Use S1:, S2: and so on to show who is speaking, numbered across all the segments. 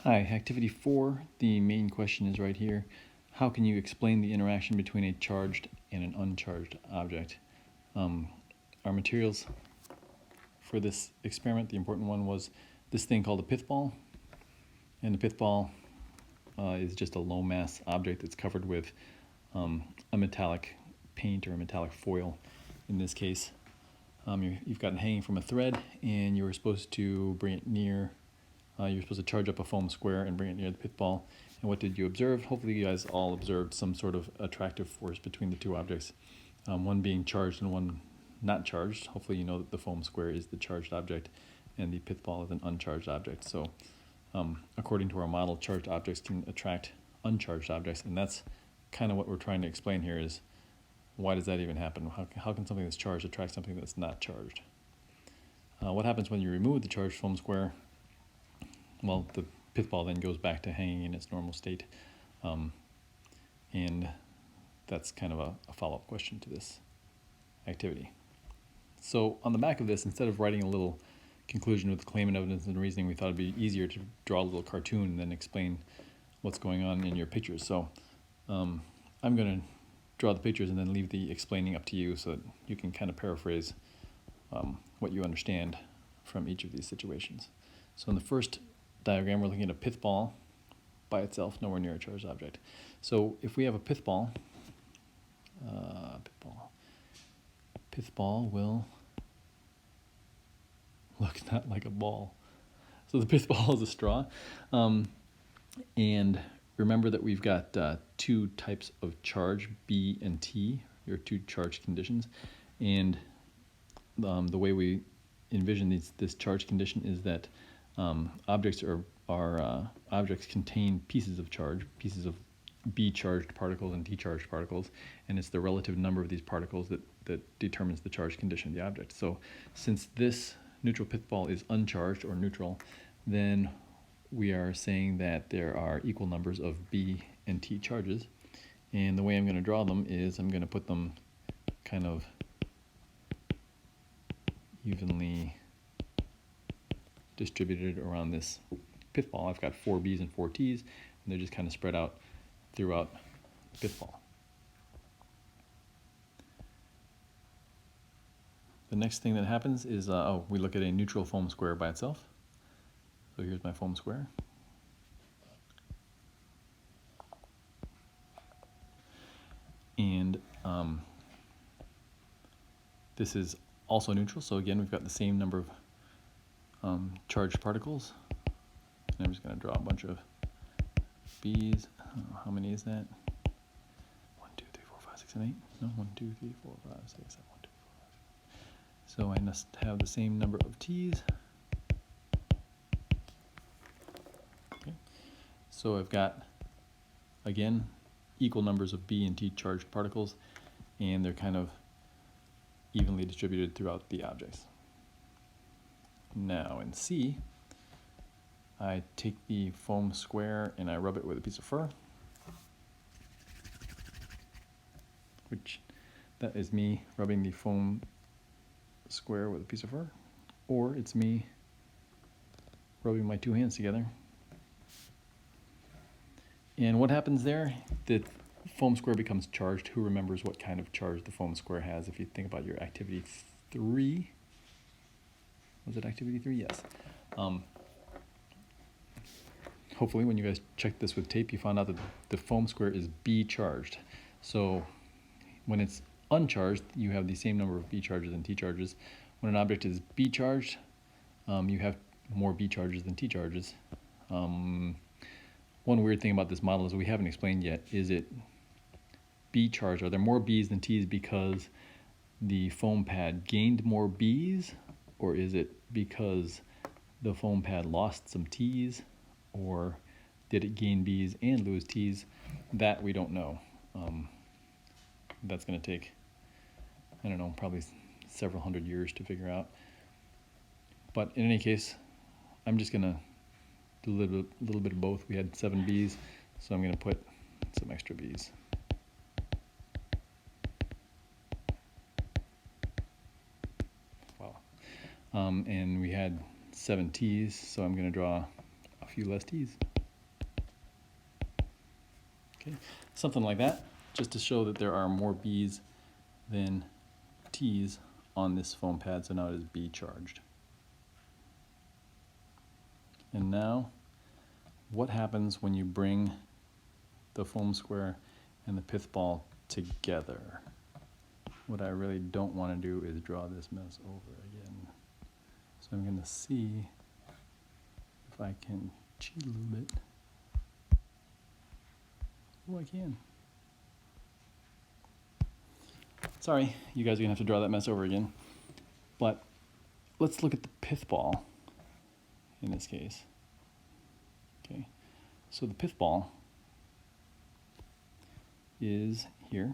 S1: Hi, activity 4, the main question is right here. How can you explain the interaction between a charged and an uncharged object? Our materials for this experiment, the important one was this thing called a pith ball. And the pith ball is just a low mass object that's covered with a metallic paint or a metallic foil in this case. You've got it hanging from a thread, and you were supposed to bring it near. You're supposed to charge up a foam square and bring it near the pith ball. And what did you observe? Hopefully you guys all observed some sort of attractive force between the two objects, one being charged and one not charged. Hopefully you know that the foam square is the charged object and the pith ball is an uncharged object. So according to our model, charged objects can attract uncharged objects, and that's kind of what we're trying to explain here is why does that even happen? How can something that's charged attract something that's not charged? What happens when you remove the charged foam square? Well, the pith ball then goes back to hanging in its normal state. And that's kind of a follow-up question to this activity. So on the back of this, instead of writing a little conclusion with claim and evidence and reasoning, we thought it'd be easier to draw a little cartoon and then explain what's going on in your pictures. So I'm going to draw the pictures and then leave the explaining up to you so that you can kind of paraphrase what you understand from each of these situations. So in the first diagram, we're looking at a pith ball by itself, nowhere near a charged object. So if we have a pith ball will look not like a ball. So the pith ball is a straw. And remember that we've got two types of charge, B and T, your two charge conditions. And the way we envision this charge condition is that objects objects contain pieces of charge, pieces of B charged particles and T charged particles, and it's the relative number of these particles that determines the charge condition of the object. So since this neutral pith ball is uncharged or neutral, then we are saying that there are equal numbers of B and T charges. And the way I'm going to draw them is I'm going to put them kind of evenly distributed around this pith ball. I've got 4 B's and 4 T's, and they're just kind of spread out throughout the pith ball. The next thing that happens is we look at a neutral foam square by itself. So here's my foam square. And this is also neutral, so again we've got the same number of charged particles. And I'm just going to draw a bunch of B's. How many is that? 1, 2, 3, 4, 5, 6, and 8. No, 1, 2, 3, 4, 5, 6, 7, 1, 2, 4, 5. So I must have the same number of T's. Okay. So I've got, again, equal numbers of B and T charged particles, and they're kind of evenly distributed throughout the objects. Now in C, I take the foam square and I rub it with a piece of fur, which that is me rubbing the foam square with a piece of fur, or it's me rubbing my two hands together. And what happens there? The foam square becomes charged. Who remembers what kind of charge the foam square has? If you think about your activity 3, was it activity 3? Yes. Hopefully when you guys checked this with tape, you found out that the foam square is B charged. So when it's uncharged, you have the same number of B charges and T charges. When an object is B charged, you have more B charges than T charges. One weird thing about this model is we haven't explained yet, is it B charged? Are there more B's than T's because the foam pad gained more B's, or is it because the foam pad lost some T's, or did it gain B's and lose T's? That we don't know. That's going to take, I don't know, probably several hundred years to figure out. But in any case, I'm just going to do a little bit of both. We had 7 B's, so I'm going to put some extra B's. Wow. And we had 7 T's, so I'm going to draw a few less T's. Okay, something like that, just to show that there are more B's than T's on this foam pad, so now it is B charged. And now, what happens when you bring the foam square and the pith ball together? What I really don't want to do is draw this mess over again. So I'm going to see if I can cheat a little bit. Oh, I can. Sorry, you guys are going to have to draw that mess over again. But let's look at the pith ball in this case. Okay, so the pith ball is here.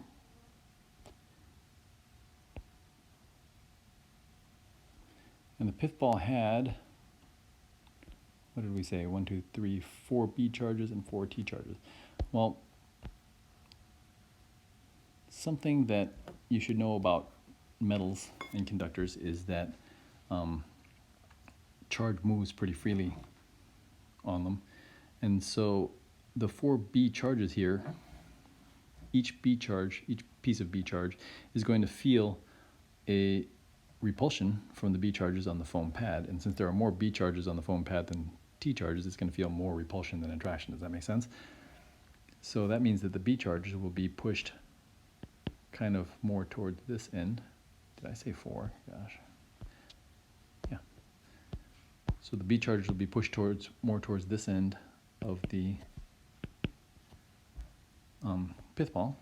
S1: And the pith ball had, what did we say? 1, 2, 3, 4 B charges and 4 T charges. Well, something that you should know about metals and conductors is that charge moves pretty freely on them. And so the 4 B charges here, each piece of B charge is going to feel a repulsion from the B charges on the foam pad. And since there are more B charges on the foam pad than T charges, it's going to feel more repulsion than attraction. Does that make sense? So that means that the B charges will be pushed kind of more towards this end. Did I say 4? Gosh. Yeah. So the B charges will be pushed more towards this end of the pith ball.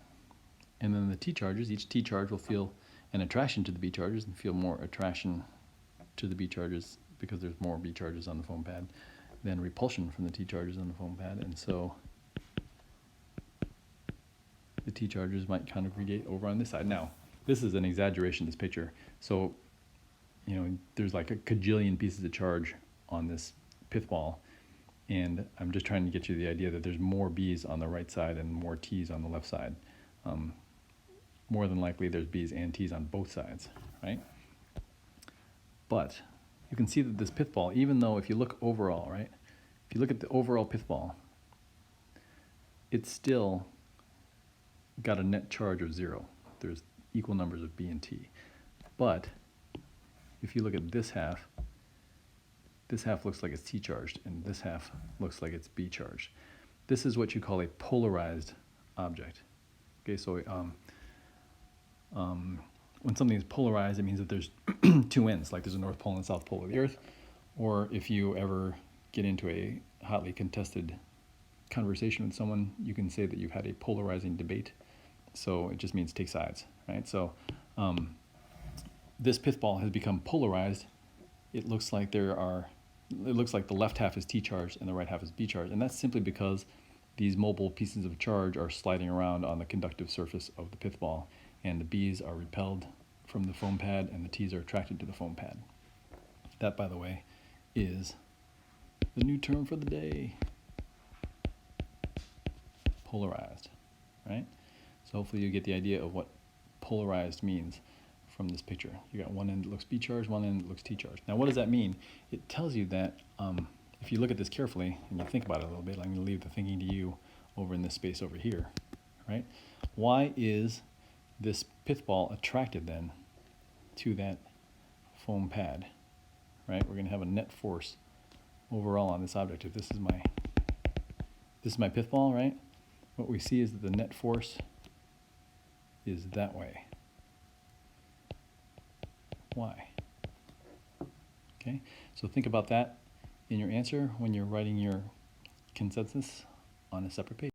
S1: And then the T charges, each T charge will feel an attraction to the B charges and feel more attraction to the B charges because there's more B charges on the foam pad than repulsion from the T charges on the foam pad. And so the T charges might congregate over on this side. Now, this is an exaggeration, this picture. So, you know, there's like a cajillion pieces of charge on this pith ball. And I'm just trying to get you the idea that there's more B's on the right side and more T's on the left side. More than likely there's B's and T's on both sides, right? But you can see that this pith ball, even though if you look overall, right? If you look at the overall pith ball, it's still got a net charge of 0. There's equal numbers of B and T. But if you look at this half looks like it's T charged, and this half looks like it's B charged. This is what you call a polarized object. Okay, so when something is polarized, it means that there's 2 ends, like there's a North Pole and South Pole of the Earth. Or if you ever get into a hotly contested conversation with someone, you can say that you've had a polarizing debate. So it just means take sides, right? So this pith ball has become polarized. It looks like the left half is T charged and the right half is B charged. And that's simply because these mobile pieces of charge are sliding around on the conductive surface of the pith ball, and the B's are repelled from the foam pad and the T's are attracted to the foam pad. That, by the way, is the new term for the day. Polarized, right? So hopefully you get the idea of what polarized means from this picture. You got one end that looks B charged, one end that looks T charged. Now what does that mean? It tells you that if you look at this carefully and you think about it a little bit, I'm going to leave the thinking to you over in this space over here, right? Why is this pith ball attracted then to that foam pad, right? We're going to have a net force overall on this object. If this is my pith ball, right? What we see is that the net force is that way. Why? Okay, so think about that in your answer when you're writing your consensus on a separate page.